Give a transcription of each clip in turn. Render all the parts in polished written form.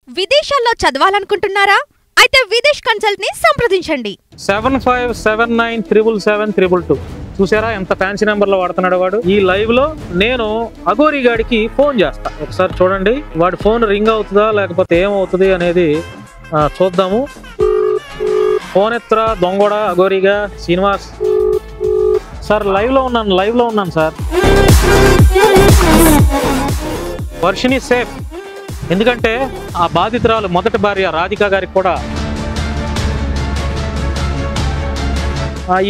విదేశాల్లో చదవాలనుకుంటున్నారా? అయితే విదేశ్ కన్సల్ట్ ని సంప్రదించండి. 7579777722 చూసారా ఎంత ఫ్యాన్సీ నెంబర్లో వాడుతున్నాడు వాడు. ఈ లైవ్ లో నేను అఘోరీ గాడికి ఫోన్ చేస్తా, ఒకసారి చూడండి వాడి ఫోన్ రింగ్ అవుతుందా లేకపోతే ఏమవుతుంది అనేది చూద్దాము. ఫోన్ ఎత్తురా దొంగోడా అఘోరీగా. శ్రీనివాస్ సార్ లైవ్ లో ఉన్నాను సార్. వర్షిని సేఫ్, ఎందుకంటే ఆ బాధితురాలు మొదటి భార్య రాధిక గారికి కూడా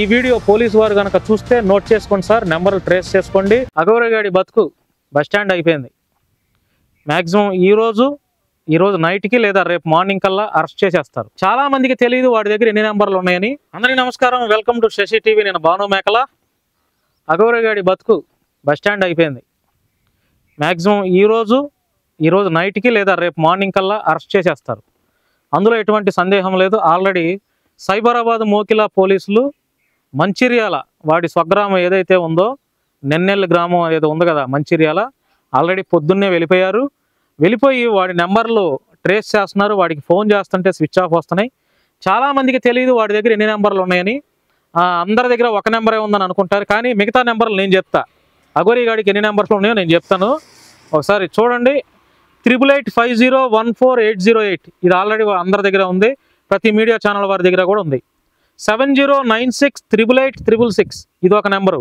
ఈ వీడియో పోలీసు వారు కనుక చూస్తే నోట్ చేసుకోండి సార్, నెంబర్ ట్రేస్ చేసుకోండి. అఘోరీ గాడి బతుకు బస్టాండ్ అయిపోయింది. మ్యాక్సిమం ఈరోజు నైట్కి లేదా రేపు మార్నింగ్ కల్లా అరెస్ట్ చేసేస్తారు. చాలా మందికి తెలియదు వాడి దగ్గర ఎన్ని నెంబర్లు ఉన్నాయని. అందరికీ నమస్కారం, వెల్కమ్ టు శశి టీవీ. నేను భాను మేకల. అఘోరీ గాడి బతుకు బస్టాండ్ అయిపోయింది. మ్యాక్సిమం ఈరోజు నైట్కి లేదా రేపు మార్నింగ్ కల్లా అరెస్ట్ చేసేస్తారు. అందులో ఎటువంటి సందేహం లేదు. ఆల్రెడీ సైబరాబాద్ మోకిలా పోలీసులు మంచిర్యాల వాడి స్వగ్రామం ఏదైతే ఉందో, నెన్నెల్లి గ్రామం ఏదో ఉంది కదా మంచిర్యాల, ఆల్రెడీ పొద్దున్నే వెళ్ళిపోయి వాడి నెంబర్లు ట్రేస్ చేస్తున్నారు. వాడికి ఫోన్ చేస్తుంటే స్విచ్ ఆఫ్ వస్తున్నాయి. చాలామందికి తెలియదు వాడి దగ్గర ఎన్ని నెంబర్లు ఉన్నాయని. అందరి దగ్గర ఒక నెంబరే ఉందని అనుకుంటారు, కానీ మిగతా నెంబర్లు నేను చెప్తా. అఘోరీ గాడికి ఎన్ని నెంబర్లు ఉన్నాయో నేను చెప్తాను, ఒకసారి చూడండి. 88501488 ఇది ఆల్రెడీ అందరి దగ్గర ఉంది, ప్రతి మీడియా ఛానల్ వారి దగ్గర కూడా ఉంది. 7096888866 ఇది ఒక నెంబరు.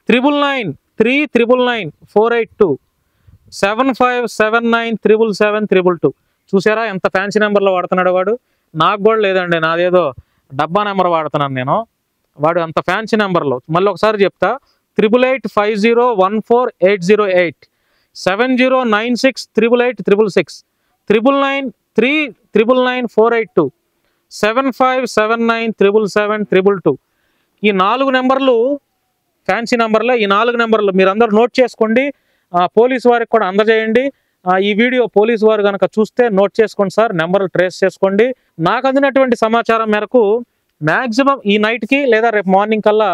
9993999482 7579777722 చూసారా ఎంత ఫ్యాన్సీ నెంబర్లో వాడుతున్నాడు వాడు. నాకు కూడా లేదండి, నాదేదో డబ్బా నెంబర్ వాడుతున్నాను నేను. వాడు అంత ఫ్యాన్సీ నెంబర్లో మళ్ళీ ఒకసారి చెప్తా. 88501488 7096888866 9993999482 7579777722 ఈ 4 నెంబర్లు ఫ్యాన్సీ నెంబర్లే. ఈ 4 నెంబర్లు మీరందరూ నోట్ చేసుకోండి, పోలీసు వారికి కూడా అందజేయండి. ఈ వీడియో పోలీసు వారు కనుక చూస్తే నోట్ చేసుకోండి సార్, నెంబర్లు ట్రేస్ చేసుకోండి. నాకు అందినటువంటి సమాచారం మేరకు మ్యాక్సిమం ఈ నైట్కి లేదా రేపు మార్నింగ్ కల్లా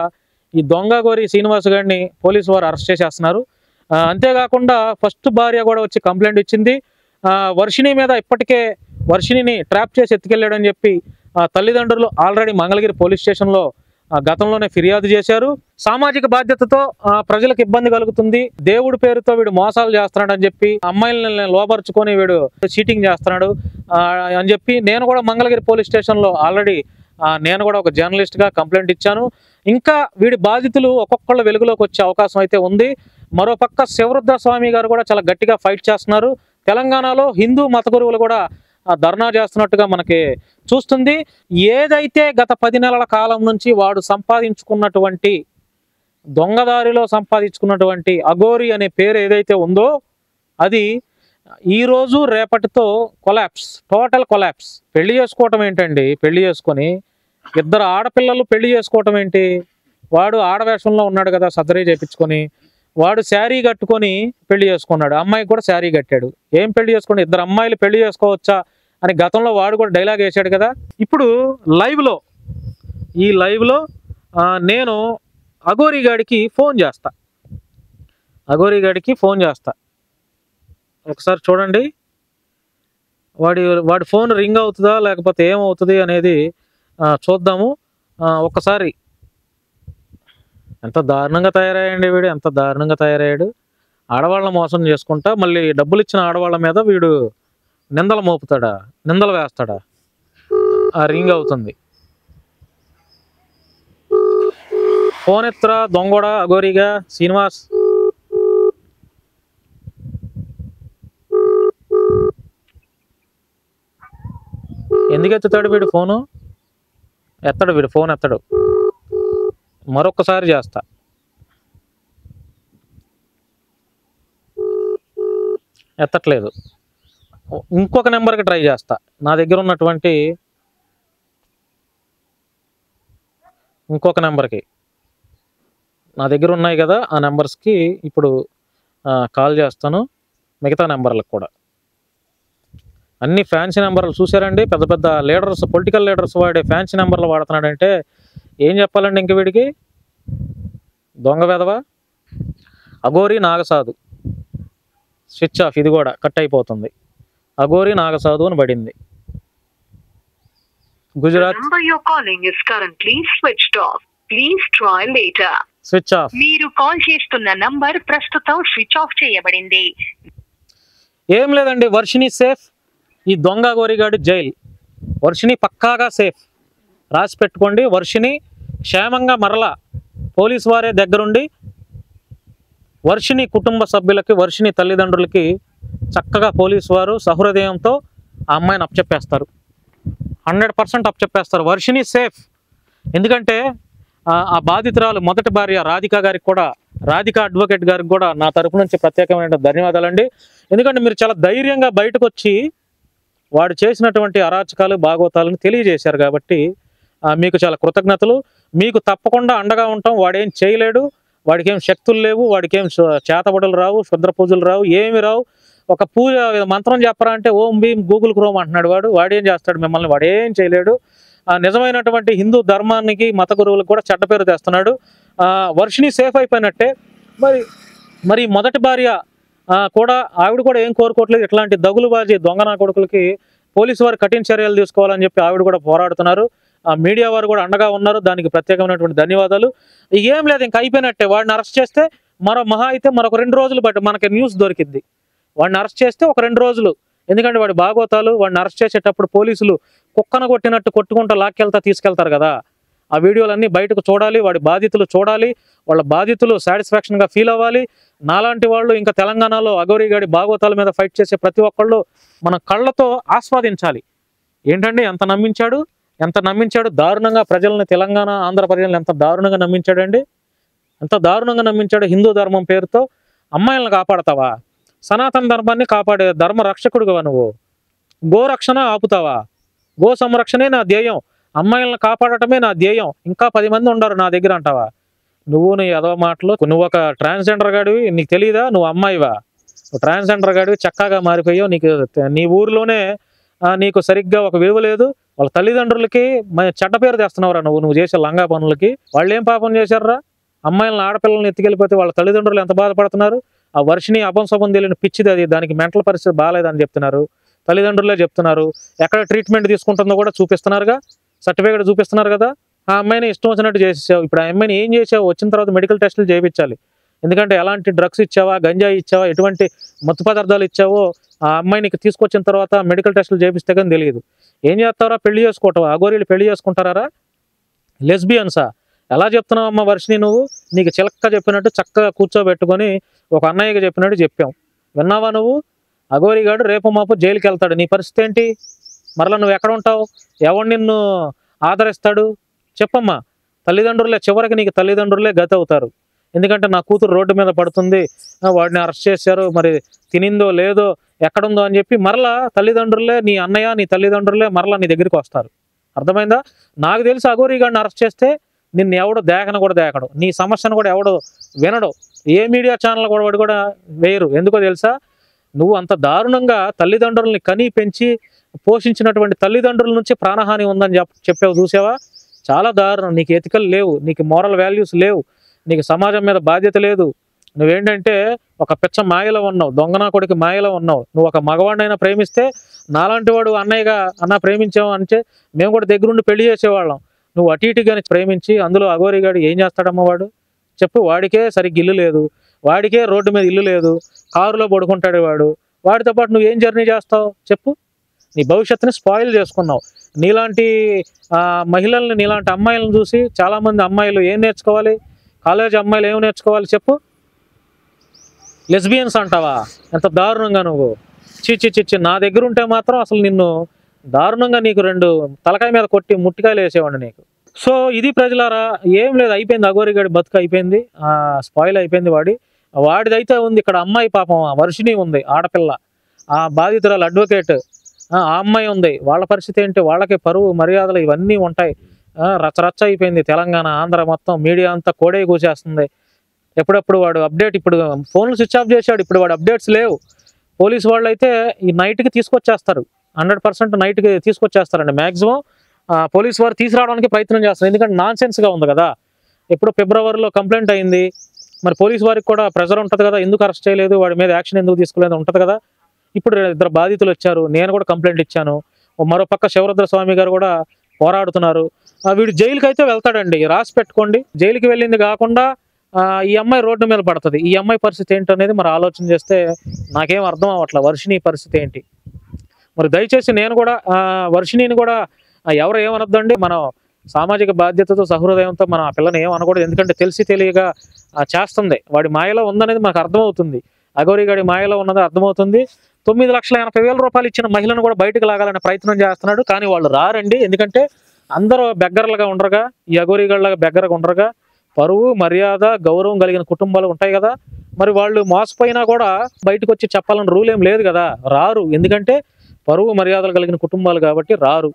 ఈ దొంగ అఘోరీ శ్రీనివాస్ గారిని పోలీసు వారు అరెస్ట్ చేసేస్తున్నారు. అంతేకాకుండా ఫస్ట్ భార్య కూడా వచ్చి కంప్లైంట్ ఇచ్చింది. వర్షిని మీద ఇప్పటికే వర్షిని ట్రాప్ చేసి ఎత్తుకెళ్ళాడని చెప్పి తల్లిదండ్రులు ఆల్రెడీ మంగళగిరి పోలీస్ స్టేషన్లో గతంలోనే ఫిర్యాదు చేశారు. సామాజిక బాధ్యతతో ప్రజలకు ఇబ్బంది కలుగుతుంది, దేవుడి పేరుతో వీడు మోసాలు చేస్తున్నాడు అని చెప్పి, అమ్మాయిలను లోపరుచుకొని వీడు చీటింగ్ చేస్తున్నాడు అని చెప్పి నేను కూడా మంగళగిరి పోలీస్ స్టేషన్లో ఆల్రెడీ నేను కూడా ఒక జర్నలిస్ట్గా కంప్లైంట్ ఇచ్చాను. ఇంకా వీడి బాధితులు ఒక్కొక్కళ్ళు వెలుగులోకి వచ్చే అవకాశం అయితే ఉంది. మరోపక్క శివరుద్ర స్వామి గారు కూడా చాలా గట్టిగా ఫైట్ చేస్తున్నారు. తెలంగాణలో హిందూ మత గురువులు కూడా ధర్నా చేస్తున్నట్టుగా మనకి చూస్తుంది. ఏదైతే గత 10 నెలల కాలం నుంచి వాడు సంపాదించుకున్నటువంటి దొంగదారిలో సంపాదించుకున్నటువంటి అఘోరీ అనే పేరు ఏదైతే ఉందో అది ఈరోజు రేపటితో కొలాప్స్, టోటల్ కొలాప్స్. పెళ్లి చేసుకోవటం ఏంటండి, పెళ్లి చేసుకొని 2 ఆడపిల్లలు పెళ్లి చేసుకోవటం ఏంటి? వాడు ఆడవేషంలో ఉన్నాడు కదా, సర్జరీ చేయించుకొని వాడు శారీ కట్టుకొని పెళ్లి చేసుకున్నాడు, అమ్మాయికి కూడా శారీ కట్టాడు. ఏం పెళ్లి చేసుకుని 2 అమ్మాయిలు పెళ్లి చేసుకోవచ్చా అని గతంలో వాడు కూడా డైలాగ్ వేసాడు కదా. ఇప్పుడు ఈ లైవ్లో నేను అఘోరీ గాడికి ఫోన్ చేస్తా, ఒకసారి చూడండి. వాడి ఫోన్ రింగ్ అవుతుందా లేకపోతే ఏమవుతుంది అనేది చూద్దాము. ఒక్కసారి ఎంత దారుణంగా తయారయ్యాడు వీడు, ఎంత దారుణంగా తయారయ్యాడు. ఆడవాళ్ళని మోసం చేసుకుంటా మళ్ళీ డబ్బులు ఇచ్చిన ఆడవాళ్ళ మీద వీడు నిందలు వేస్తాడా. రింగ్ అవుతుంది. ఫోన్ ఎత్తురా దొంగోడా అఘోరీగా. శ్రీనివాస్ ఎందుకు ఎత్తుతాడు వీడు ఫోను? వీడు ఫోన్ ఎత్తడు. మరొకసారి చేస్తా. ఎత్తట్లేదు. ఇంకొక నెంబర్కి ట్రై చేస్తా. నా దగ్గర ఉన్నటువంటి ఇంకొక నెంబర్కి, నా దగ్గర ఉన్నాయి కదా ఆ నెంబర్స్కి ఇప్పుడు కాల్ చేస్తాను. మిగతా నెంబర్లకు కూడా అన్ని ఫ్యాన్సీ నెంబర్లు చూసారండి. పెద్ద పెద్ద లీడర్స్, పొలిటికల్ లీడర్స్ వాడే ఫ్యాన్సీ నెంబర్లు వాడుతున్నాడంటే ఏం చెప్పాలండి ఇంక వీడికి? దొంగ వెధవ. అఘోరీ నాగసాధు స్విచ్ ఆఫ్, ఇది కూడా కట్ అయిపోతుంది. అఘోరి నాగసాధు అని పడింది. Gujarat switch off. మీరు కాల్ చేస్తున్న నంబర్ ప్రస్తుతం స్విచ్ ఆఫ్ చేయబడింది. ఏం లేదండి, వర్షిని సేఫ్, ఈ దొంగ అఘోరిగాడు జైల్. వర్షిని పక్కాగా సేఫ్, రాసి పెట్టుకోండి. వర్షిని క్షేమంగా మరలా పోలీసు వారే దగ్గరుండి వర్షిని కుటుంబ సభ్యులకి, వర్షిని తల్లిదండ్రులకి చక్కగా పోలీసు వారు సహృదయంతో ఆ అమ్మాయిని అప్పచెప్పేస్తారు. 100% అప్పచెప్పేస్తారు. వర్షిని సేఫ్. ఎందుకంటే ఆ బాధితురాలు మొదటి భార్య రాధిక గారికి కూడా, రాధిక అడ్వకేట్ గారికి కూడా నా తరపు నుంచి ప్రత్యేకమైన ధన్యవాదాలండి. ఎందుకంటే మీరు చాలా ధైర్యంగా బయటకు వచ్చి వాడు చేసినటువంటి అరాచకాలు బాగోతాలను తెలియజేశారు కాబట్టి మీకు చాలా కృతజ్ఞతలు. మీకు తప్పకుండా అండగా ఉంటాం. వాడేం చేయలేడు, వాడికి ఏం శక్తులు లేవు, వాడికి ఏం చేతబడులు రావు, శుద్ర పూజలు రావు, ఏమి రావు. ఒక పూజ మంత్రం చెప్పరా అంటే ఓం భీం గూగుల్ క్రోమ్ అంటున్నాడు వాడు. వాడేం చేస్తాడు మిమ్మల్ని? వాడేం చేయలేడు. నిజమైనటువంటి హిందూ ధర్మానికి, మత గురువులకు కూడా చెడ్డ పేరు తెస్తున్నాడు. వర్షిని సేఫ్ అయిపోయినట్టే. మరి మొదటి భార్య కూడా, ఆవిడ కూడా ఏం కోరుకోవట్లేదు. ఇట్లాంటి దగులుబాజీ దొంగనా కొడుకులకి పోలీసు వారు కఠిన చర్యలు తీసుకోవాలని చెప్పి ఆవిడ కూడా పోరాడుతున్నారు. మీడియా వారు కూడా అండగా ఉన్నారు. దానికి ప్రత్యేకమైనటువంటి ధన్యవాదాలు. ఏం లేదు, ఇంకా అయిపోయినట్టే. వాడిని అరెస్ట్ చేస్తే మహా అయితే మరొక 2 రోజులు బట్టి మనకి న్యూస్ దొరికింది. వాడిని అరెస్ట్ చేస్తే ఒక 2 రోజులు. ఎందుకంటే వాడి బాగోతాలు, వాడిని అరెస్ట్ చేసేటప్పుడు పోలీసులు కుక్కన కొట్టినట్టు కొట్టుకుంటూ తీసుకెళ్తారు కదా. ఆ వీడియోలన్నీ బయటకు చూడాలి, వాడి బాధితులు చూడాలి, వాళ్ళ బాధితులు సాటిస్ఫాక్షన్గా ఫీల్ అవ్వాలి. నాలాంటి వాళ్ళు ఇంకా తెలంగాణలో అఘోరిగాడి బాగోతాల మీద ఫైట్ చేసే ప్రతి ఒక్కళ్ళు మన కళ్ళతో ఆస్వాదించాలి. ఏంటండి ఎంత నమ్మించాడు దారుణంగా ప్రజల్ని, తెలంగాణ ఆంధ్ర ప్రజల్ని ఎంత దారుణంగా నమ్మించాడండి. ఎంత దారుణంగా నమ్మించాడు. హిందూ ధర్మం పేరుతో అమ్మాయిలను కాపాడతావా? సనాతన ధర్మాన్ని కాపాడే ధర్మ రక్షకుడుగా నువ్వు గోరక్షణ ఆపుతావా? గో సంరక్షణే నా ధ్యేయం, అమ్మాయిలను కాపాడటమే నా ధ్యేయం, ఇంకా 10 మంది ఉండరు నా దగ్గర అంటావా? నీ ఎదవ మాటలు. నువ్వు ఒక ట్రాన్స్జెండర్ గాడివి, నీకు తెలియదా? నువ్వు అమ్మాయివా? నువ్వు ట్రాన్స్జెండర్ గాడివి, చక్కగా మారిపోయావు. నీ ఊరిలోనే నీకు సరిగ్గా ఒక విలువ లేదు. వాళ్ళ తల్లిదండ్రులకి చెడ్డ పేరు తెస్తున్నావురా నువ్వు చేసే లంగా పనులకి. వాళ్ళు ఏం పాపం చేశారా? అమ్మాయిలను, ఆడపిల్లల్ని ఎత్తుకెళ్ళిపోతే వాళ్ళ తల్లిదండ్రులు ఎంత బాధపడుతున్నారు. ఆ వర్షిని అపంశపం తెలియని పిచ్చిది అది, దానికి మెంటల్ పరిస్థితి బాగాలేదని చెప్తున్నారు, తల్లిదండ్రులే చెప్తున్నారు. ఎక్కడ ట్రీట్మెంట్ తీసుకుంటుందో కూడా చూపిస్తున్నారుగా, సర్టిఫికేట్ చూపిస్తున్నారు కదా. ఆ అమ్మాయిని ఇష్టం వచ్చినట్టు చేసేసావు. ఇప్పుడు ఆ అమ్మాయిని ఏం చేసావు? వచ్చిన తర్వాత మెడికల్ టెస్టులు చేయించాలి. ఎందుకంటే ఎలాంటి డ్రగ్స్ ఇచ్చావా, గంజాయి ఇచ్చావా, ఎటువంటి మత్తు పదార్థాలు ఇచ్చావో ఆ అమ్మాయినికి తీసుకొచ్చిన తర్వాత మెడికల్ టెస్టులు చేపిస్తే కానీ తెలియదు. ఏం చేస్తారా? పెళ్లి చేసుకోవటం. అఘోరీలు పెళ్లి చేసుకుంటారా? లెస్బియన్సా? ఎలా చెప్తున్నావు అమ్మ వర్షిని? నువ్వు నీకు చిలక్క చెప్పినట్టు చక్కగా కూర్చోబెట్టుకొని ఒక అన్నయ్యకి చెప్పినట్టు చెప్పాం. విన్నావా నువ్వు? అఘోరిగాడు రేపు మాపు జైలుకి వెళ్తాడు. నీ పరిస్థితి ఏంటి? మరలా నువ్వు ఎక్కడ ఉంటావు? ఎవడు నిన్ను ఆదరిస్తాడు? చెప్పమ్మా. తల్లిదండ్రులే చివరికి నీకు తల్లిదండ్రులే గతి అవుతారు. ఎందుకంటే నా కూతురు రోడ్డు మీద పడుతుంది, వాడిని అరెస్ట్ చేశారు, మరి తినిందో లేదో ఎక్కడుందో అని చెప్పి మరలా తల్లిదండ్రులే, నీ అన్నయ్య, నీ తల్లిదండ్రులే మరలా నీ దగ్గరికి వస్తారు. అర్థమైందా? నాకు తెలిసి అఘోరిగాడిని అరెస్ట్ చేస్తే నిన్ను ఎవడు కూడా దేకడు, నీ సమస్యను కూడా ఎవడు వినడు, ఏ మీడియా ఛానల్ కూడా వాడు కూడా వేయరు. ఎందుకో తెలుసా? నువ్వు అంత దారుణంగా తల్లిదండ్రుల్ని కని పెంచి పోషించినటువంటి తల్లిదండ్రుల నుంచి ప్రాణహాని ఉందని చెప్పావు. చూసావా? చాలా దారుణం. నీకు ఎథికల్ లేవు, నీకు మోరల్ వాల్యూస్ లేవు, నీకు సమాజం మీద బాధ్యత లేదు. నువ్వేంటంటే ఒక పిచ్చ మాయలో ఉన్నావు, దొంగనా కొడుకు మాయలో ఉన్నావు. నువ్వు ఒక మగవాడినైనా ప్రేమిస్తే నాలాంటి వాడు అన్నయ్యగా అన్న ప్రేమించావు అంటే మేము కూడా దగ్గరుండి పెళ్లి చేసేవాళ్ళం. నువ్వు అటు ఇటుగాని ప్రేమించి అందులో అఘోరిగాడు ఏం చేస్తాడమ్మ వాడు? చెప్పు. వాడికే సరిగ్గా ఇల్లు లేదు, వాడికే రోడ్డు మీద ఇల్లు లేదు, కారులో పడుకుంటాడు వాడు. వాడితో పాటు నువ్వు ఏం జర్నీ చేస్తావు చెప్పు? నీ భవిష్యత్తుని స్పాయిల్ చేసుకున్నావు. నీలాంటి మహిళల్ని, నీలాంటి అమ్మాయిలను చూసి చాలామంది అమ్మాయిలు ఏం నేర్చుకోవాలి? కాలేజ్ అమ్మాయిలు ఏం నేర్చుకోవాలి చెప్పు? లెస్బియన్స్ అంటావా? ఎంత దారుణంగా నువ్వు! చిచ్చి. నా దగ్గర ఉంటే మాత్రం అసలు నిన్ను దారుణంగా నీకు 2 తలకాయ మీద కొట్టి ముట్టికాయలు వేసేవాడిని నీకు. సో ఇది ప్రజలారా, ఏం లేదు, అయిపోయింది. అఘోరిగాడి బతుకు అయిపోయింది, స్పాయిల్ అయిపోయింది వాడిదైతే ఉంది. ఇక్కడ అమ్మాయి పాపం వర్షిని ఉంది, ఆడపిల్ల, ఆ బాధితురాలు అడ్వకేట్, ఆ అమ్మాయి ఉంది. వాళ్ళ పరిస్థితి ఏంటి? వాళ్ళకి పరువు మర్యాదలు ఇవన్నీ ఉంటాయి. రచ్చరచ్చ అయిపోయింది తెలంగాణ, ఆంధ్ర మొత్తం. మీడియా అంతా కోడే కూసేస్తుంది. ఎప్పుడప్పుడు వాడు అప్డేట్, ఇప్పుడు ఫోన్లు స్విచ్ ఆఫ్ చేశాడు, ఇప్పుడు వాడు అప్డేట్స్ లేవు. పోలీసు వాళ్ళు అయితే ఈ నైట్కి తీసుకొచ్చేస్తారు, 100% నైట్కి తీసుకొచ్చేస్తారండి. మ్యాక్సిమం పోలీసు వారు తీసుకురావడానికి ప్రయత్నం చేస్తారు. ఎందుకంటే నాన్సెన్స్గా ఉంది కదా. ఎప్పుడు ఫిబ్రవరిలో కంప్లైంట్ అయింది, మరి పోలీసు వారికి కూడా ప్రెజర్ ఉంటుంది కదా, ఎందుకు అరెస్ట్ చేయలేదు, వాడి మీద యాక్షన్ ఎందుకు తీసుకోలేదు ఉంటుంది కదా. ఇప్పుడు ఇద్దరు బాధితులు వచ్చారు, నేను కూడా కంప్లైంట్ ఇచ్చాను. మరో పక్క శివరుద్ర స్వామి గారు కూడా పోరాడుతున్నారు. వీడు జైలుకి అయితే వెళ్తాడండి, రాసి పెట్టుకోండి. జైలుకి వెళ్ళింది కాకుండా ఈ అమ్మాయి రోడ్డు మీద పడుతుంది. ఈ అమ్మాయి పరిస్థితి ఏంటనేది మరి ఆలోచన చేస్తే నాకేం అర్థం అవ్వట్ల. వర్షిణి పరిస్థితి ఏంటి మరి? దయచేసి నేను కూడా వర్షిణిని కూడా ఎవరు ఏమనొద్దండి. మనం సామాజిక బాధ్యతతో సహృదయంతో మనం ఆ పిల్లని ఏమనకూడదు. ఎందుకంటే తెలిసి తెలియగా చేస్తుంది, వాడి మాయలో ఉందనేది మనకు అర్థమవుతుంది. అఘోరిగాడి మాయలో ఉన్నది అర్థమవుతుంది. 9,80,000 రూపాయలు ఇచ్చిన మహిళను కూడా బయటకు లాగాలనే ప్రయత్నం చేస్తున్నాడు. కానీ వాళ్ళు రారండి. ఎందుకంటే అందరూ బెగ్గరలుగా ఉండరుగా, ఈ అఘోరిగాళ్ళగా బెగ్గరగా ఉండరుగా. పరువు, మర్యాద, గౌరవం కలిగిన కుటుంబాలు ఉంటాయి కదా. మరి వాళ్ళు మోసపోయినా కూడా బయటకు వచ్చి చెప్పాలని రూల్ ఏం లేదు కదా, రారు. ఎందుకంటే పరువు మర్యాదలు కలిగిన కుటుంబాలు కాబట్టి రారు.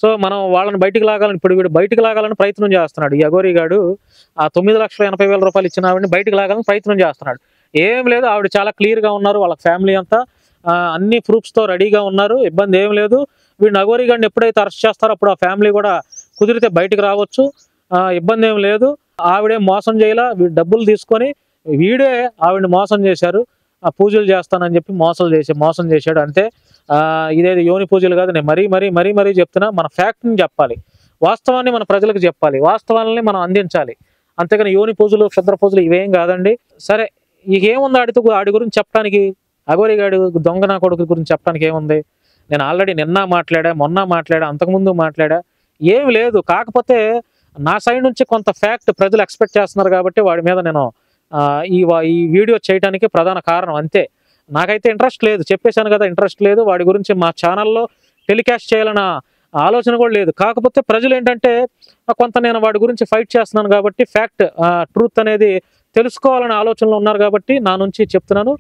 సో మనం వాళ్ళని బయటికి లాగాలని, ఇప్పుడు వీడు బయటికి లాగాలని ప్రయత్నం చేస్తున్నాడు. ఈ అఘోరిగాడు ఆ 9,80,000 రూపాయలు ఇచ్చిన ఆవిడని బయటికి లాగాలని ప్రయత్నం చేస్తున్నాడు. ఏం లేదు, ఆవిడ చాలా క్లియర్గా ఉన్నారు, వాళ్ళ ఫ్యామిలీ అంతా అన్ని ప్రూఫ్స్తో రెడీగా ఉన్నారు, ఇబ్బంది ఏం లేదు. వీడిని అఘోరిగాడిని ఎప్పుడైతే అరెస్ట్ చేస్తారో అప్పుడు ఆ ఫ్యామిలీ కూడా కుదిరితే బయటకు రావచ్చు, ఇబ్బంది ఏం లేదు. ఆవిడే మోసం చేయాల, వీడు డబ్బులు తీసుకొని వీడే ఆవిడని మోసం చేశారు. పూజలు చేస్తానని చెప్పి మోసం చేశాడు అంతే. ఇదేది యోని పూజలు కాదు. నేను మరీ చెప్తున్నా, మన ఫ్యాక్ట్ని చెప్పాలి, వాస్తవాన్ని మన ప్రజలకు చెప్పాలి, వాస్తవాలని మనం అందించాలి. అంతేగాని యోని పూజలు, క్షుద్ర పూజలు ఇవేం కాదండి. సరే, ఇకేముంది ఆడి గురించి చెప్పడానికి? అఘోరిగాడి దొంగ నా కొడుకు గురించి చెప్పడానికి ఏముంది? నేను ఆల్రెడీ నిన్న మాట్లాడా, మొన్న మాట్లాడా, అంతకుముందు మాట్లాడా, ఏమి లేదు. కాకపోతే నా సైడ్ నుంచి కొంత ఫ్యాక్ట్ ప్రజలు ఎక్స్పెక్ట్ చేస్తున్నారు కాబట్టి వాడి మీద నేను ఈ వీడియో చేయడానికి ప్రధాన కారణం అంతే. నాకైతే ఇంట్రెస్ట్ లేదు, చెప్పేశాను కదా, ఇంట్రెస్ట్ లేదు. వాడి గురించి మా ఛానల్లో టెలికాస్ట్ చేయాలన్న ఆలోచన కూడా లేదు. కాకపోతే ప్రజలు ఏంటంటే కొంత నేను వాడి గురించి ఫైట్ చేస్తున్నాను కాబట్టి ఫ్యాక్ట్, ట్రూత్ అనేది తెలుసుకోవాలనే ఆలోచనలో ఉన్నారు కాబట్టి నా నుంచి చెప్తున్నాను.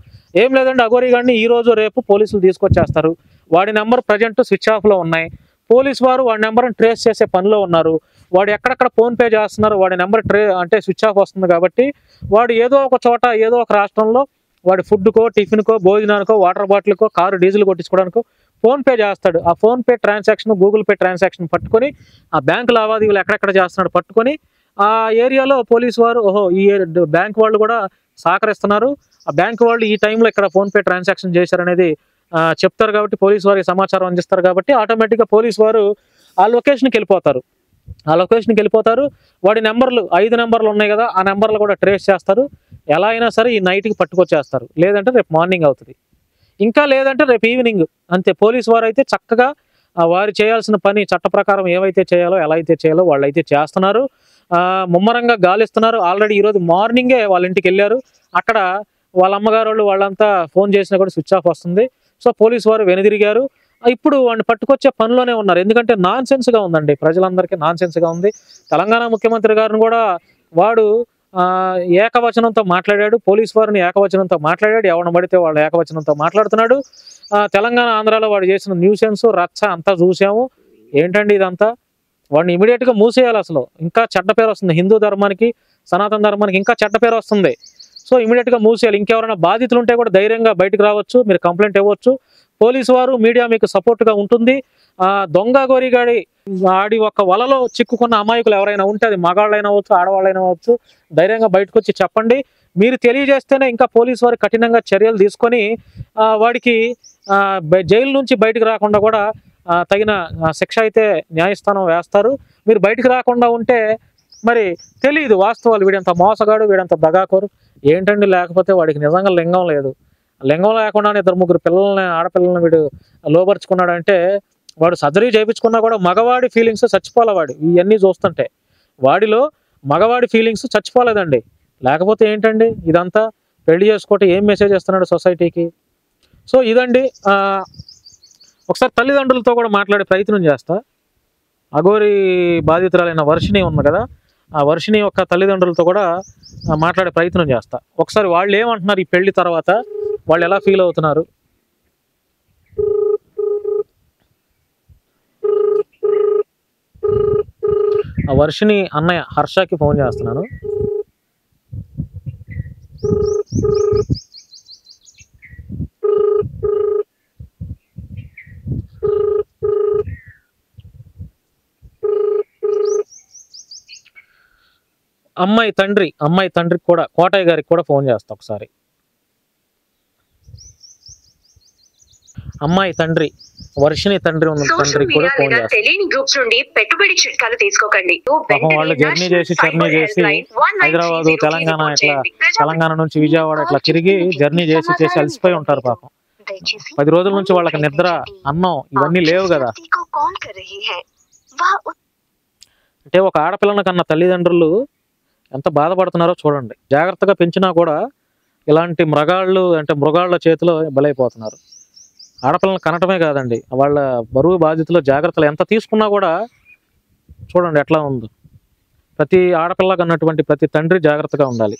ఏం లేదండి, అఘోరిగాడిని ఈ రోజు రేపు పోలీసులు తీసుకొచ్చేస్తారు. వాడి నెంబర్ ప్రజెంట్ స్విచ్ ఆఫ్లో ఉన్నాయి. పోలీసు వారు వాడి నెంబర్ని ట్రేస్ చేసే పనిలో ఉన్నారు. వాడు ఎక్కడెక్కడ ఫోన్పే చేస్తున్నారు, వాడి నెంబర్ అంటే స్విచ్ ఆఫ్ వస్తుంది కాబట్టి వాడు ఏదో ఒక చోట, ఏదో ఒక రాష్ట్రంలో వాడి ఫుడ్కో, టిఫిన్కో, భోజనానికో, వాటర్ బాటిల్కో, కారు డీజిల్ కొట్టించుకోవడానికో ఫోన్పే చేస్తాడు. ఆ PhonePe transaction, Google pay transaction పట్టుకొని, ఆ బ్యాంకు లావాదేవీలు ఎక్కడెక్కడ చేస్తున్నాడు పట్టుకొని, ఆ ఏరియాలో పోలీసు వారు ఓహో ఈ బ్యాంక్ వాళ్ళు కూడా సహకరిస్తున్నారు, ఆ బ్యాంక్ వాళ్ళు ఈ టైంలో ఇక్కడ ఫోన్పే ట్రాన్సాక్షన్ చేశారనేది చెప్తారు కాబట్టి, పోలీసు వారికి సమాచారం అందిస్తారు కాబట్టి ఆటోమేటిక్గా పోలీసు వారు ఆ లొకేషన్కి వెళ్ళిపోతారు. వాడి నెంబర్లు 5 నెంబర్లు ఉన్నాయి కదా, ఆ నెంబర్లు కూడా ట్రేస్ చేస్తారు. ఎలా అయినా సరే ఈ నైట్కి పట్టుకొచ్చేస్తారు, లేదంటే రేపు మార్నింగ్ అవుతుంది, ఇంకా లేదంటే రేపు ఈవినింగ్ అంతే. పోలీసు వారు అయితే చక్కగా వారు చేయాల్సిన పని చట్ట ప్రకారం ఏవైతే చేయాలో, ఎలా అయితే చేయాలో వాళ్ళు అయితే చేస్తున్నారు. ముమ్మరంగా గాలిస్తున్నారు. ఆల్రెడీ ఈరోజు మార్నింగే వాళ్ళ ఇంటికి వెళ్ళారు. అక్కడ వాళ్ళ అమ్మగారు వాళ్ళు వాళ్ళంతా ఫోన్ చేసినా కూడా స్విచ్ ఆఫ్ వస్తుంది. సో పోలీసు వారు వెనుదిరిగారు. ఇప్పుడు వాడిని పట్టుకొచ్చే పనిలోనే ఉన్నారు. ఎందుకంటే నాన్ సెన్స్గా ఉందండి, ప్రజలందరికీ నాన్ సెన్స్గా ఉంది. తెలంగాణ ముఖ్యమంత్రి గారిని కూడా వాడు ఏకవచనంతో మాట్లాడాడు, పోలీసు వారిని ఏకవచనంతో మాట్లాడాడు, ఎవరిని పడితే వాళ్ళు ఏకవచనంతో మాట్లాడుతున్నాడు. తెలంగాణ ఆంధ్రాలో వాడు చేసిన న్యూసెన్స్ రచ్చ అంతా చూసాము. ఏంటండి ఇదంతా? వాడిని ఇమీడియట్గా మూసేయాలి. అసలు ఇంకా చెడ్డ పేరు వస్తుంది, హిందూ ధర్మానికి, సనాతన ధర్మానికి ఇంకా చెడ్డ పేరు వస్తుంది. సో ఇమీడియట్గా మూసేయాలి. ఇంకెవరైనా బాధితులు ఉంటే కూడా ధైర్యంగా బయటకు రావచ్చు, మీరు కంప్లైంట్ ఇవ్వచ్చు. పోలీసు వారు, మీడియా మీకు సపోర్ట్గా ఉంటుంది. దొంగ అఘోరిగాడి ఆడి ఒక వలలో చిక్కుకున్న అమాయకులు ఎవరైనా ఉంటే, అది మగాళ్ళైనా అవ్వచ్చు, ఆడవాళ్ళైనా అవ్వచ్చు, ధైర్యంగా బయటకు వచ్చి చెప్పండి. మీరు తెలియజేస్తేనే ఇంకా పోలీసు వారు కఠినంగా చర్యలు తీసుకొని వాడికి జైలు నుంచి బయటకు రాకుండా కూడా తగిన శిక్ష అయితే న్యాయస్థానం వేస్తారు. మీరు బయటకు రాకుండా ఉంటే మరి తెలియదు వాస్తవాలు, వీడంత మోసగాడు, వీడంత దగాకోరు ఏంటండి. లేకపోతే వాడికి నిజంగా లింగం లేదు, లింగం లేకుండా 2-3 పిల్లల్ని, ఆడపిల్లల్ని వీడు లోపరుచుకున్నాడంటే, వాడు సర్జరీ చేయించుకున్నా కూడా మగవాడి ఫీలింగ్స్ చచ్చిపోలే. వాడు ఇవన్నీ చూస్తుంటే వాడిలో మగవాడి ఫీలింగ్స్ చచ్చిపోలేదండి. లేకపోతే ఏంటండి ఇదంతా? పెళ్లి చేసుకోవటం ఏం మెసేజ్ ఇస్తున్నాడు సొసైటీకి? సో ఇదండి. ఒకసారి తల్లిదండ్రులతో కూడా మాట్లాడే ప్రయత్నం చేస్తా. అఘోరి బాధితురాలైన వర్షిణి ఉంది కదా, ఆ వర్షిణి యొక్క తల్లిదండ్రులతో కూడా మాట్లాడే ప్రయత్నం చేస్తా. ఒకసారి వాళ్ళు ఏమంటున్నారు, ఈ పెళ్లి తర్వాత వాళ్ళు ఎలా ఫీల్ అవుతున్నారు. ఆ వర్షిణి అన్నయ్య హర్షకి ఫోన్ చేస్తున్నాను. అమ్మాయి తండ్రికి కూడా, కోటయ్య గారికి కూడా ఫోన్ చేస్తా ఒకసారి. అమ్మాయి తండ్రి వర్షిని తండ్రి ఉన్న తండ్రికి కూడా ఫోన్ చేస్తాను. తెలియని గ్రూప్స్ నుండి పెట్టుబడి చిట్కాలు తీసుకోకండి. పాపం వాళ్ళు జర్నీ చేసి హైదరాబాద్ తెలంగాణ నుంచి విజయవాడ ఇట్లా తిరిగి జర్నీ చేసి అలసిపోయి ఉంటారు పాపం. 10 రోజుల నుంచి వాళ్ళకి నిద్ర అన్నం ఇవన్నీ లేవు కదా. అంటే ఒక ఆడపిల్లని కన్నా తల్లిదండ్రులు ఎంత బాధపడుతున్నారో చూడండి. జాగ్రత్తగా పెంచినా కూడా ఇలాంటి మృగాళ్ళ చేతిలో బలైపోతున్నారు. ఆడపిల్లని కనటమే కాదండి, వాళ్ళ బరువు బాధ్యతలు జాగ్రత్తలు ఎంత తీసుకున్నా కూడా చూడండి ఎట్లా ఉందో. ప్రతి ఆడపిల్ల కన్నటువంటి ప్రతి తండ్రి జాగ్రత్తగా ఉండాలి,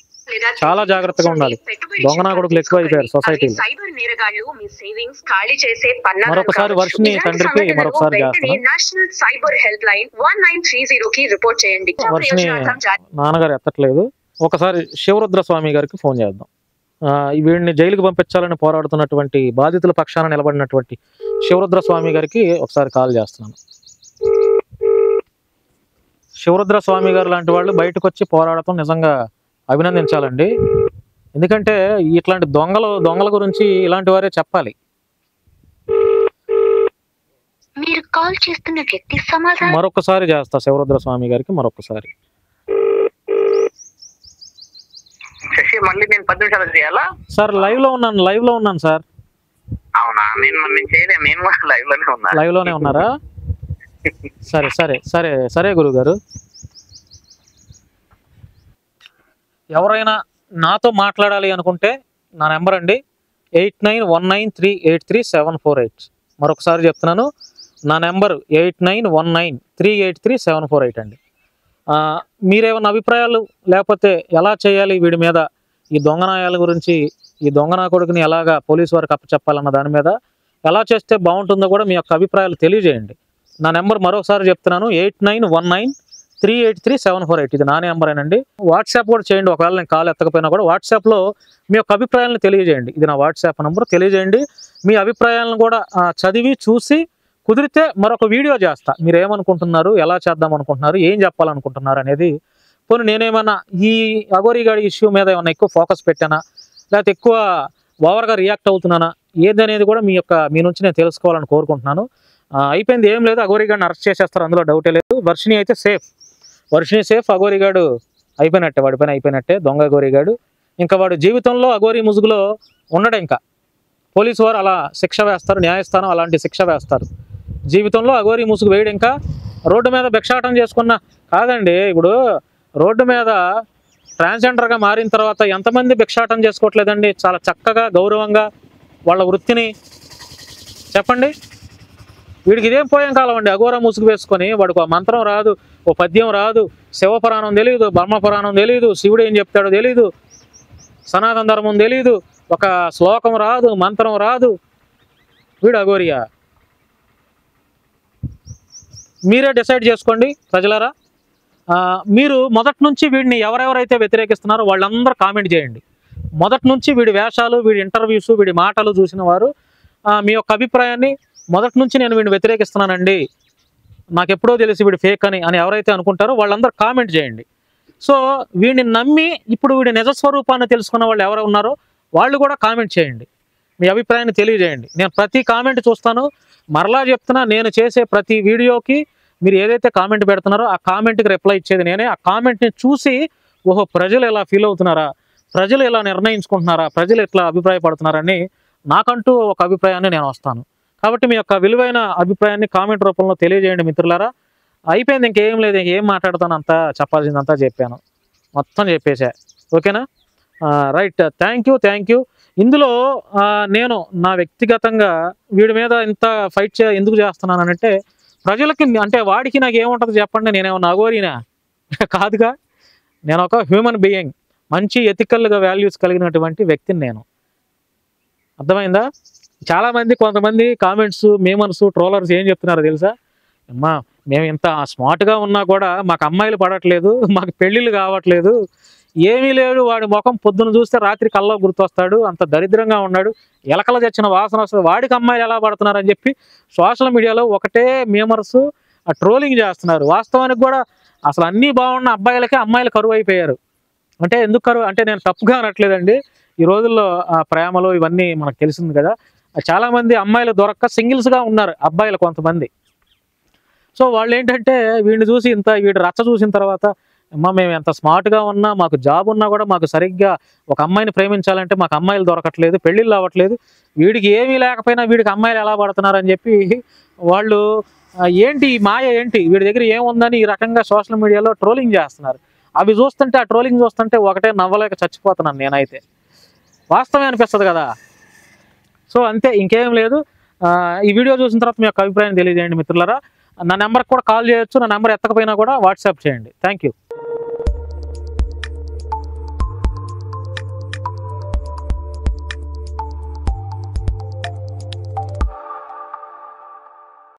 చాలా జాగ్రత్తగా ఉండాలి. దొంగనా కొడుకులు ఎక్కువ అయిపోయారు సొసైటీలో. మరొకసారి వర్షిని తండ్రికి మరొకసారి వర్షిని నాన్నగారు ఎత్తట్లేదు. ఒకసారి శివరుద్ర స్వామి గారికి ఫోన్ చేద్దాం. వీడిని జైలుకి పంపించాలని పోరాడుతున్నటువంటి బాధితుల పక్షాన నిలబడినటువంటి శివరుద్ర స్వామి గారికి ఒకసారి కాల్ చేస్తున్నాను. శివరుద్ర స్వామి గారు లాంటి వాళ్ళు బయటకు వచ్చి పోరాడటం నిజంగా అభినందించాలండి. ఎందుకంటే ఇట్లాంటి దొంగల గురించి ఇలాంటి వారే చెప్పాలి. మీరు కాల్ చేస్తున్న వ్యక్తి సమాధానం మరొకసారి చేస్తా శివరుద్ర స్వామి గారికి మరొకసారి. మళ్ళీ నేను 10 నిమిషాలు చేయాలా సార్? లైవ్ లో ఉన్నాను సార్. అవునా? నేను చేయలేదు, నేను లైవ్ లోనే ఉన్నారా? సరే సరే సరే సరే గురువు గారు. ఎవరైనా నాతో మాట్లాడాలి అనుకుంటే నా నెంబర్ అండి 8919383748. మరొకసారి చెప్తున్నాను, నా నెంబర్ 8919383748 అండి. మీరేమన్నా అభిప్రాయాలు లేకపోతే ఎలా చేయాలి వీడి మీద, ఈ దొంగనాయాల గురించి, ఈ దొంగనా కొడుకుని ఎలాగా పోలీసు వారికి అప్పచెప్పాలన్న దాని మీద ఎలా చేస్తే బాగుంటుందో కూడా మీ యొక్క అభిప్రాయాలు తెలియజేయండి. నా నెంబర్ మరొకసారి చెప్తున్నాను 8919383748. ఇది నా నెంబరేనండి. వాట్సాప్ కూడా చేయండి, ఒకవేళ నేను కాల్ ఎత్తకపోయినా కూడా వాట్సాప్లో మీ యొక్క అభిప్రాయాలను తెలియజేయండి. ఇది నా వాట్సాప్ నెంబర్, తెలియజేయండి. మీ అభిప్రాయాలను కూడా చదివి చూసి కుదిరితే మరొక వీడియో చేస్తా. మీరు ఏమనుకుంటున్నారు, ఎలా చేద్దాం అనుకుంటున్నారు, ఏం చెప్పాలనుకుంటున్నారు అనేది. పోనీ నేనేమన్నా ఈ అఘోరీగాడి ఇష్యూ మీద ఏమన్నా ఎక్కువ ఫోకస్ పెట్టానా, లేకపోతే ఎక్కువ ఓవర్గా రియాక్ట్ అవుతున్నానా, ఏదనేది కూడా మీ నుంచి నేను తెలుసుకోవాలని కోరుకుంటున్నాను. అయిపోయింది, ఏం లేదు. అఘోరీగాడిని అరెస్ట్ చేసేస్తారు, అందులో డౌటే లేదు. వర్షిని అయితే సేఫ్, వర్షిని సేఫ్. అఘోరీగాడు అయిపోయినట్టే, వాడి పైన అయిపోయినట్టే. దొంగ అఘోరీగాడు ఇంకా వాడు జీవితంలో అఘోరీ ముసుగులో ఉండడు. ఇంకా పోలీసు వారు అలా శిక్ష వేస్తారు, న్యాయస్థానం అలాంటి శిక్ష వేస్తారు. జీవితంలో అఘోరీ ముసుగు వేయడు. ఇంకా రోడ్డు మీద భిక్షాటం చేసుకున్న కాదండి. ఇప్పుడు రోడ్డు మీద ట్రాన్స్జెండర్గా మారిన తర్వాత ఎంతమంది భిక్షాటం చేసుకోవట్లేదండి, చాలా చక్కగా గౌరవంగా వాళ్ళ వృత్తిని. చెప్పండి, వీడికి ఇదేం పోయాం కాలం అండి. అఘోర ముసుగు వేసుకొని వాడికి ఒక మంత్రం రాదు, ఓ పద్యం రాదు, శివపురాణం తెలియదు, బ్రహ్మపురాణం తెలియదు, శివుడు ఏం చెప్తాడో తెలియదు, సనాతన ధర్మం తెలియదు, ఒక శ్లోకం రాదు, మంత్రం రాదు. వీడు అఘోరియా? మీరే డిసైడ్ చేసుకోండి ప్రజలారా. మీరు మొదటి నుంచి వీడిని ఎవరెవరైతే వ్యతిరేకిస్తున్నారో వాళ్ళందరూ కామెంట్ చేయండి. మొదటి నుంచి వీడి వేషాలు, వీడి ఇంటర్వ్యూస్, వీడి మాటలు చూసిన వారు మీ యొక్క అభిప్రాయాన్ని, మొదటి నుంచి నేను వీడిని వ్యతిరేకిస్తున్నానండి, నాకు ఎప్పుడో తెలిసి వీడి ఫేక్ అని ఎవరైతే అనుకుంటారో వాళ్ళందరూ కామెంట్ చేయండి. సో వీడిని నమ్మి ఇప్పుడు వీడి నిజస్వరూపాన్ని తెలుసుకున్న వాళ్ళు ఎవరు ఉన్నారో వాళ్ళు కూడా కామెంట్ చేయండి, మీ అభిప్రాయాన్ని తెలియజేయండి. నేను ప్రతి కామెంట్ చూస్తాను. మరలా చెప్తున్నా, నేను చేసే ప్రతి వీడియోకి మీరు ఏదైతే కామెంట్ పెడుతున్నారో ఆ కామెంట్కి రిప్లై ఇచ్చేది నేనే. ఆ కామెంట్ని చూసి ఓహో ప్రజలు ఎలా ఫీల్ అవుతున్నారా, ప్రజలు ఎలా నిర్ణయించుకుంటున్నారా, ప్రజలు ఎట్లా అభిప్రాయపడుతున్నారని నాకంటూ ఒక అభిప్రాయాన్ని నేను వస్తాను. కాబట్టి మీ యొక్క విలువైన అభిప్రాయాన్ని కామెంట్ రూపంలో తెలియజేయండి మిత్రులారా. అయిపోయింది, ఇంకేం లేదు, ఇంకేం మాట్లాడతాను, అంతా చెప్పాల్సిందంతా చెప్పాను, మొత్తం చెప్పేసా. ఓకేనా? Right, thank you. ఇందులో నేను నా వ్యక్తిగతంగా వీడి మీద ఇంత ఫైట్ ఎందుకు చేస్తున్నానంటే ప్రజలకి, అంటే వాడికి నాకు ఏముంటుంది చెప్పండి, నేనేమన్నా అఘోరీనా? కాదుగా. నేను ఒక హ్యూమన్ బీయింగ్, మంచి ఎథికల్గా వాల్యూస్ కలిగినటువంటి వ్యక్తిని నేను. అర్థమైందా? చాలామంది, కొంతమంది కామెంట్స్, మేమర్స్, ట్రోలర్స్ ఏం చెప్తున్నారో తెలుసా? అమ్మా మేము ఇంత స్మార్ట్గా ఉన్నా కూడా మాకు అమ్మాయిలు పడట్లేదు, మాకు పెళ్ళిళ్ళు కావట్లేదు, ఏమీ లేడు, వాడి ముఖం పొద్దున చూస్తే రాత్రి కల్లో గుర్తొస్తాడు, అంత దరిద్రంగా ఉన్నాడు, ఎలకల తెచ్చిన వాసన వస్తుంది, వాడికి అమ్మాయిలు ఎలా పడుతున్నారని చెప్పి సోషల్ మీడియాలో ఒకటే మేమర్స్ ట్రోలింగ్ చేస్తున్నారు. వాస్తవానికి కూడా అసలు అన్నీ బాగున్న అబ్బాయిలకే అమ్మాయిలు కరువు అయిపోయారు. అంటే ఎందుకు కరువు అంటే నేను తప్పుగా అనట్లేదండి. ఈ రోజుల్లో ప్రేమలు ఇవన్నీ మనకు తెలిసింది కదా. చాలామంది అమ్మాయిలు దొరక్క సింగిల్స్గా ఉన్నారు అబ్బాయిలు కొంతమంది. సో వాళ్ళు ఏంటంటే వీడిని చూసి వీడి రచ్చ చూసిన తర్వాత అమ్మ మేము ఎంత స్మార్ట్గా ఉన్నా, మాకు జాబ్ ఉన్నా కూడా మాకు సరిగ్గా ఒక అమ్మాయిని ప్రేమించాలంటే మాకు అమ్మాయిలు దొరకట్లేదు, పెళ్ళిళ్ళు అవ్వట్లేదు, వీడికి ఏమీ లేకపోయినా వీడికి అమ్మాయిలు ఎలా పడుతున్నారని చెప్పి వాళ్ళు ఏంటి ఈ మాయ, ఏంటి వీడి దగ్గర ఏముందని ఈ రకంగా సోషల్ మీడియాలో ట్రోలింగ్ చేస్తున్నారు. అవి చూస్తుంటే, ఆ ట్రోలింగ్ చూస్తుంటే ఒకటే నవ్వలేక చచ్చిపోతున్నాను నేనైతే. వాస్తవమే అనిపిస్తుంది కదా. సో అంతే, ఇంకేం లేదు. ఈ వీడియో చూసిన తర్వాత మీ యొక్క అభిప్రాయం తెలియజేయండి మిత్రులారా. నా నెంబర్కి కూడా కాల్ చేయొచ్చు, నా నెంబర్ ఎత్తకపోయినా కూడా వాట్సాప్ చేయండి. Thank you.